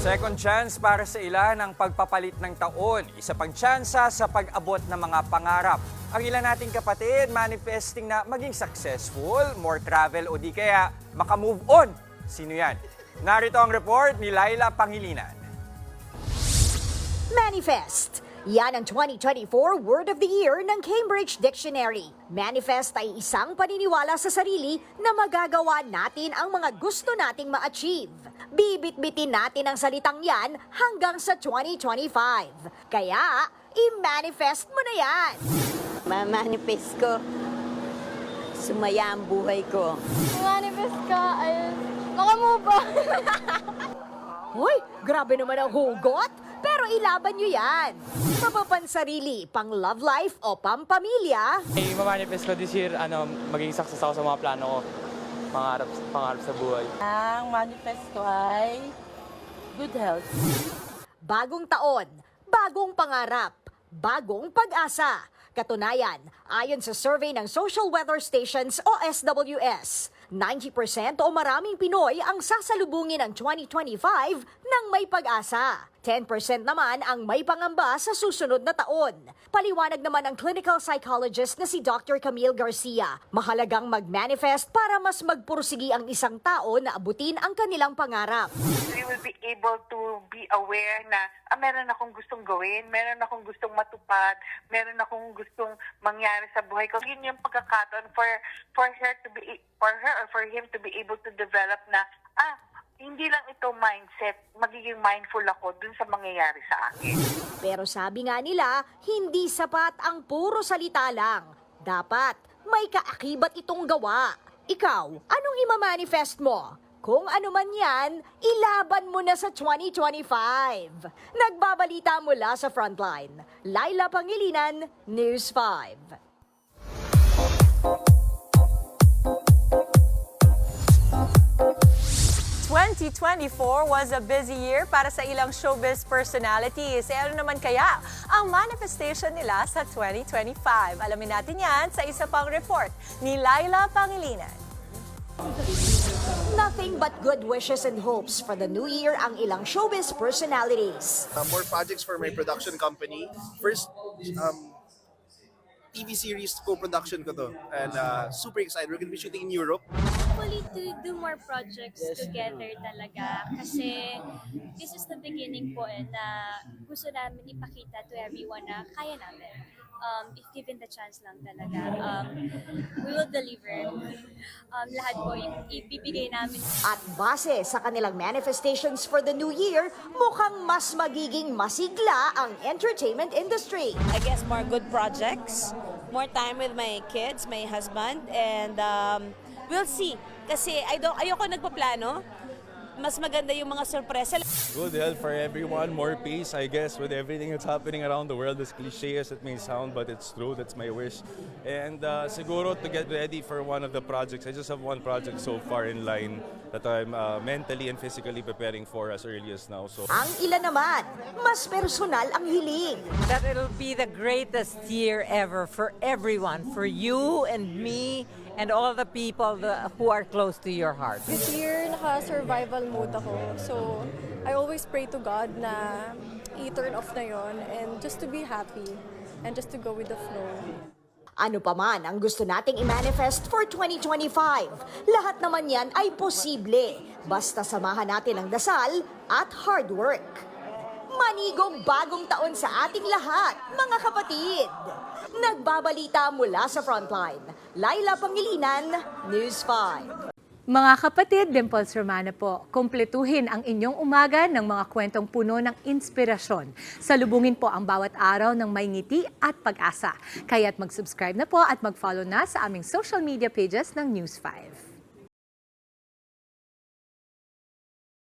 Second chance para sa ilan ang pagpapalit ng taon. Isa pang tsansa sa pag-abot ng mga pangarap. Ang ilan nating kapatid manifesting na maging successful, more travel o di kaya makamove on. Sino yan? Narito ang report ni Laila Pangilinan. Manifest. Yan ang 2024 Word of the Year ng Cambridge Dictionary. Manifest ay isang paniniwala sa sarili na magagawa natin ang mga gusto nating ma-achieve. Bibit-bitin natin ang salitang yan hanggang sa 2025. Kaya, i-manifest mo na yan! Manifest ko, sumaya ang buhay ko. Manifest ka ay makamove on. Hoy, grabe naman ang hugot! Pero ilaban nyo yan! Mapapansarili, pang love life o pampamilya, Ay, mamanifest ko this year, maging success ako sa mga plano ko, pangarap sa buhay. Ang manifest ko ay good health. bagong taon, bagong pangarap, bagong pag-asa. Katunayan, ayon sa survey ng Social Weather Stations o SWS, 90% o maraming Pinoy ang sasalubungin ng 2025 ng may pag-asa. 10% naman ang may pangamba sa susunod na taon. Paliwanag naman ang clinical psychologist na si Dr. Camille Garcia. Mahalagang mag-manifest para mas magpursigi ang isang tao na abutin ang kanilang pangarap. We will be able to be aware na meron akong gustong gawin, meron akong gustong matupad, meron akong gustong mangyari sa buhay ko. Yun yung pagkakataon for her or for him to be able to develop na hindi lang ito mindset, magiging mindful ako dun sa mangyayari sa akin. Pero sabi nga nila, hindi sapat ang puro salita lang. Dapat may kaakibat itong gawa. Ikaw, anong imamanifest mo? Kung ano man yan, ilaban mo na sa 2025. Nagbabalita mula sa Frontline. Laila Pangilinan, News 5. 2024 was a busy year para sa ilang showbiz personalities. Ano naman kaya ang manifestation nila sa 2025? Alamin natin yan sa isa pang report ni Laila Pangilinan. Nothing but good wishes and hopes for the new year ang ilang showbiz personalities. More projects for my production company. First, TV series co-production ko to. And super excited. We're gonna be shooting in Europe. Hopefully to do more projects together talaga kasi this is the beginning po na gusto namin ipakita to everyone na kaya namin. If given the chance lang talaga, we will deliver. Lahat po ibibigay namin. At base sa kanilang manifestations for the new year, mukhang mas magiging masigla ang entertainment industry. I guess more good projects, more time with my kids, my husband, and we'll see. Kasi ayoko nagpaplano. Mas maganda yung mga sorpresa. Good health for everyone, more peace, I guess, with everything that's happening around the world. As cliche as it may sound, but it's true. That's my wish. And siguro to get ready for one of the projects. I just have one project so far in line that I'm mentally and physically preparing for as early as now. So. Ang ilan naman, mas personal ang hiling. That it'll be the greatest year ever for everyone, for you and me, and all the people who are close to your heart. This year, naka-survival mode ako. So, I always pray to God na i-turn off na yon and just to be happy and just to go with the flow. Ano pa man ang gusto nating i-manifest for 2025, lahat naman yan ay posible. Basta samahan natin ang dasal at hard work. Manigong bagong taon sa ating lahat, mga kapatid! Nagbabalita mula sa Frontline. Laila Pangilinan, News 5. Mga kapatid, Dimples Romana po, kumpletuhin ang inyong umaga ng mga kwentong puno ng inspirasyon. Salubungin po ang bawat araw ng may ngiti at pag-asa. Kaya't mag-subscribe na po at mag-follow na sa aming social media pages ng News 5.